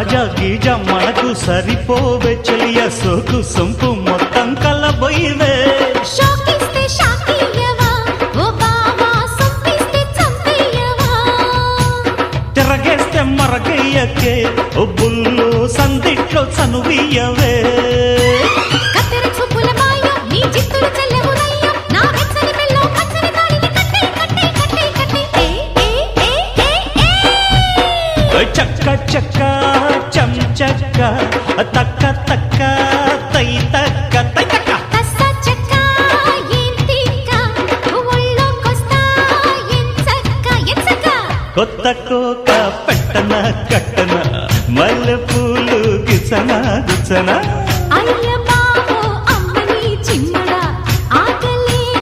కాజా Giza మనకు సరిపోవే చెలియ సోకు సొంపు మొత్తం కలబోయివే షోకిస్తే షాకియవా ఓ బావా సొంపిస్తే చంపియవా తిరగేస్తే మరగయ్యకే ఓ బుల్లు సందిట్లో చనువియవే కత్తెర చూపుల మాయ నీ జిత్తులు చెల్లెవునయ్య నా వెచ్చని మెల్లో పచ్చని తాళిని కట్టే కట్టే కట్టే కట్టే ఏ చక్క చక్క చం చక్క తక్క తక్క తై తక్క తై తక్క కస్స చెక్క ఏంటిక్క ఒళ్ళోకొస్తా ఎంచక్క కొత్త కోక పెట్టన కట్టన మల్లె పూలు గిచన గుచన